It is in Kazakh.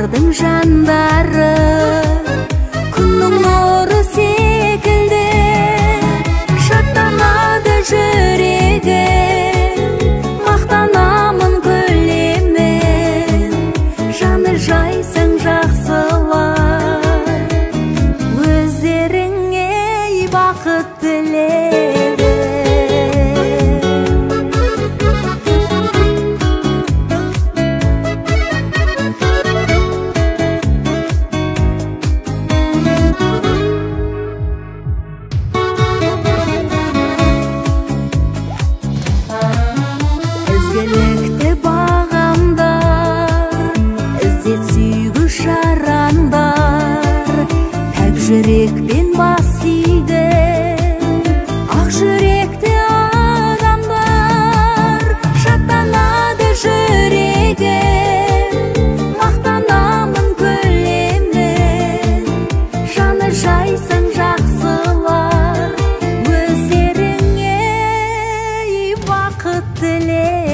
бардың жандары, күннің нұры секілді шаттанады жүрегім, мақтанамын күлемін, жаны жайсаң жақсылар, өздеріңе бақыт тіледім. Ізгілікті бағамдар, іздет сүйгіш арандар, пәк жүрекпен бас иді ақ жүректі адамдар, шаттанады жүрегім, мақтанамын күлемін, жаны жайсаң жақсылар, өздеріңе бақыт тілеймін.